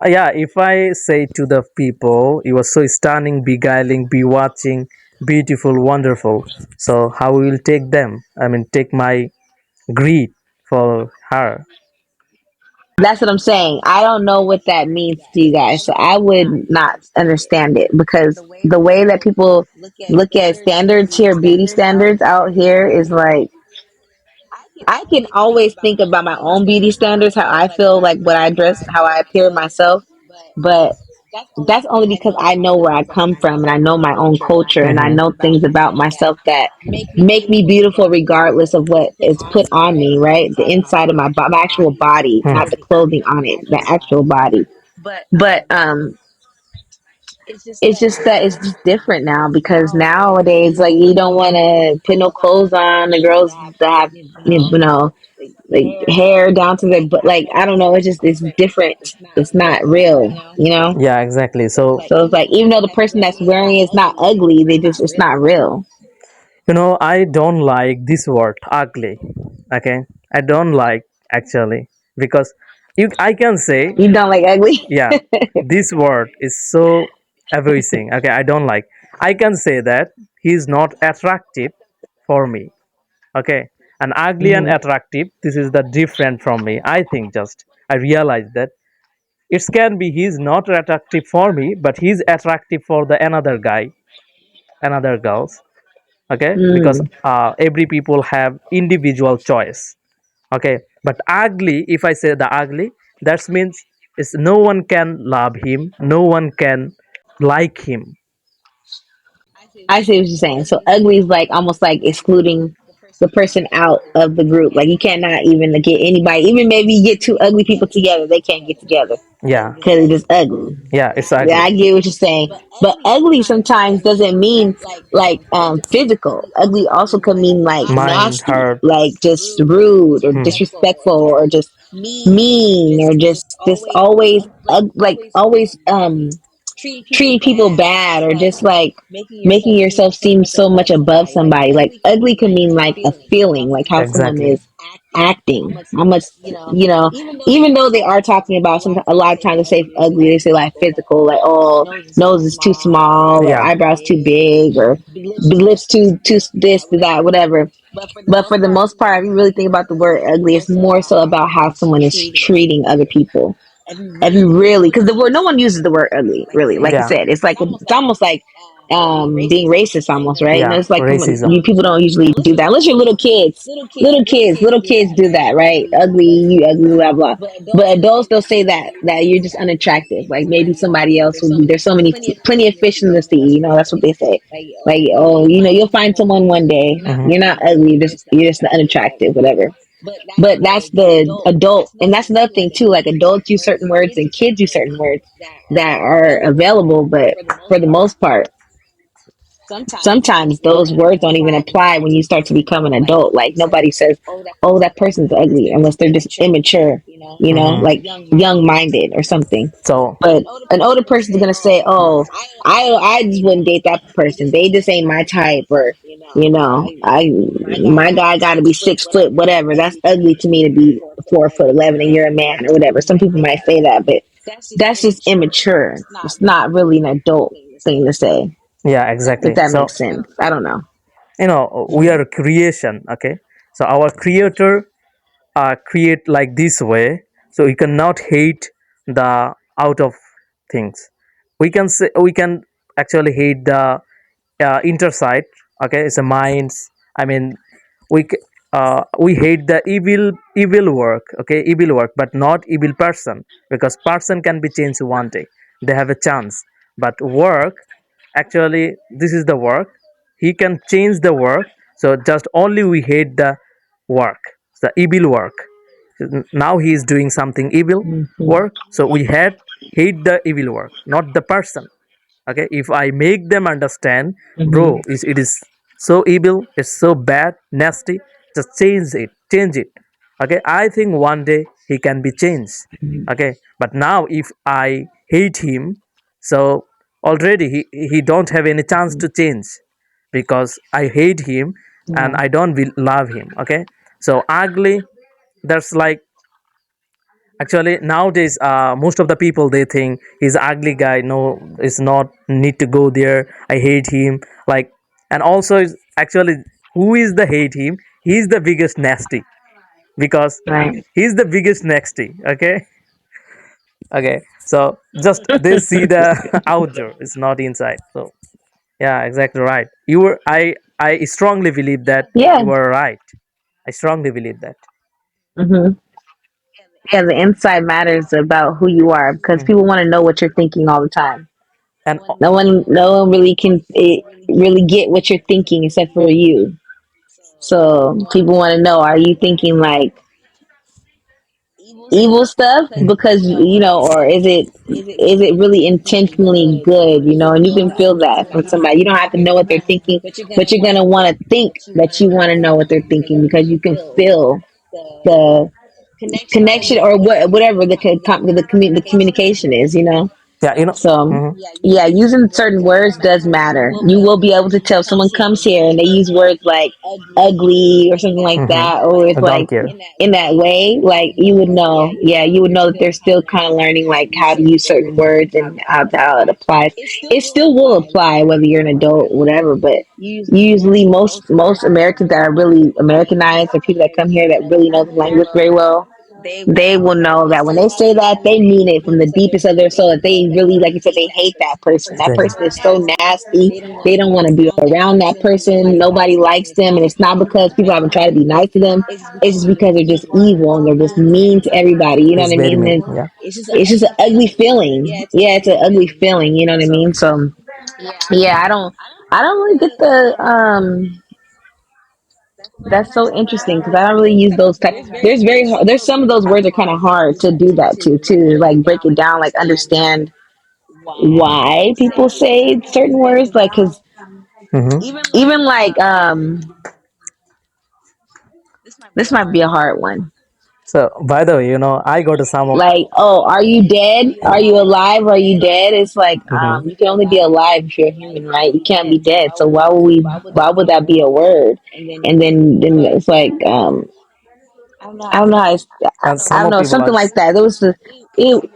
Yeah, if I say to the people, you are so stunning, beguiling, bewatching, beautiful, wonderful. So how we will take them? I mean, take my greed for her. That's what I'm saying. I don't know what that means to you guys. So I would not understand it because the way that people look at standards here, beauty standards out here is like I can always think about my own beauty standards, how I feel like what I dress, how I appear myself, but that's only because I know where I come from and I know my own culture and I Mm-hmm. know things about myself that make me beautiful regardless of what is put on me, right? The inside of my actual body, not the clothing on it, the actual body. But it's just that it's just different now because nowadays like you don't want to put no clothes on the girls that have you know like hair down to their butt. Like I don't know, it's different. It's not real, you know. Yeah, exactly. So, So it's like even though the person that's wearing it's not ugly, they just it's not real. I don't like this word ugly. Okay, I don't like actually because I can say, You don't like ugly? yeah, this word is so everything. Okay, I don't like. I can say that he's not attractive for me. Okay, and ugly and Hmm. attractive, this is the different from me. I think just I realize that it can be he's not attractive for me, but he's attractive for the another guy, another girls. Okay, because Mm. every people have individual choice. Okay, but ugly, if I say the ugly, that means is no one can love him, no one can like him. I see what you're saying. So ugly is like almost like excluding the person out of the group. Like you cannot even get anybody, even maybe you get two ugly people together, they can't get together Yeah, because it's just ugly. yeah, it's Yeah, ugly. I get what you're saying. But ugly sometimes doesn't mean like physical. Ugly also can mean like Mind, nasty, heart. like just rude or Hmm. disrespectful or just mean or just always like always treating people bad or just like making yourself seem so much above somebody. Like ugly can mean like a feeling, like how someone Exactly. is acting, how much you know. Even though they are talking about some, a lot of times they say ugly, they say like physical, like oh nose is too small or Yeah. eyebrows too big or lips too this to that whatever. But for the most part, if you really think about the word ugly, it's more so about how someone is treating other people. If you really, because the word, no one uses the word ugly, really. Like you Yeah. said, it's almost like being racist, almost, right? You know, Yeah. it's like come on, Racism. people don't usually do that unless you're little kids. Little kids do that, right? Ugly, you ugly, blah blah. But adults, they'll say that you're just unattractive. Like maybe somebody else would be. There's so many, plenty of fish in the sea. You know, that's what they say. Like, oh, you know, you'll find someone one day. Hmm. You're not ugly. You're just unattractive, whatever. But that's the adult, and that's another thing too. Like adults use certain words and kids use certain words that are available, but for the most part, sometimes those words don't even apply when you start to become an adult. Like nobody says, "Oh, that person's ugly," unless they're just immature, you know, Hmm. like young minded or something. So, But an older person is gonna say, "Oh, I just wouldn't date that person. They just ain't my type," or you know, I my guy got to be 6 foot, whatever. That's ugly to me to be 4'11" and you're a man or whatever. Some people might say that, but that's just immature. It's not really an adult thing to say. yeah, If exactly. that So, makes sense. I don't know. we are a creation. Okay. So our creator create like this way. So we cannot hate the out of things. We can actually hate the inter side. Okay, it's a minds. I mean, we hate the evil work. Okay, evil work, but not evil person, because person can be changed one day. They have a chance, but work, actually this is the work. He can change the work. So just only we hate the work, the evil work. Now he is doing something evil Hmm. work, so we hate the evil work, not the person. Okay, if I make them understand, Hmm. bro, it is so evil, it's so bad, nasty, just change it. Okay, I think one day he can be changed. Okay, but now if I hate him, so already he don't have any chance to change, because I hate him and Yeah. I don't love him. Okay, so ugly, that's like Actually, nowadays, most of the people they think he's an ugly guy. No, it's not need to go there. I hate him. Like, and also, actually, who is the hate him? He's the biggest nasty because Right. he's the biggest nasty. Okay, okay. So just they see the outdoor. It's not inside. So yeah, exactly right. You were. I strongly believe that Yeah. you were right. I strongly believe that. Hmm. Yeah, the inside matters about who you are because Mhm. people want to know what you're thinking all the time. And No one really can really get what you're thinking except for you. So people want to know: Are you thinking like evil stuff because or is it really intentionally good? And you can feel that from somebody. You don't have to know what they're thinking, but you're gonna want to think that you want to know what they're thinking because you can feel the connection or whatever the communication is. yeah, So mhm. yeah, using certain words does matter. You will be able to tell if someone comes here and they use words like ugly or something like Mhm. that, or it's I don't like care. in that way, like you would know. Yeah, you would know that they're still kind of learning like how to use certain words and how it applies. It still will apply whether you're an adult or whatever, but usually most Americans that are really Americanized or people that come here that really know the language very well, they will know that when they say that, they mean it from the deepest of their soul. That they really, like you said, they hate that person. That Exactly. person is so nasty. They don't want to be around that person. Nobody likes them, and it's not because people haven't tried to be nice to them. It's just because they're just evil and they're just mean to everybody. You know It's what I very mean? mean. And Yeah. it's just an ugly feeling. Yeah, it's an ugly feeling. You know what I mean? So yeah, I don't really get the. That's so interesting because I don't really use those type. There's some of those words are kind of hard to do that to like break it down, like understand why people say certain words, like because Hmm. even like this might be a hard one. So, by the way, I got some of. Like, oh, are you dead? Are you alive? Are you dead? It's like Mhm. you can only be alive if you're a human, right? You can't be dead. So why would that be a word? And then it's like I don't know how it's, And I some don't of know, people are something like just. that. There was the it.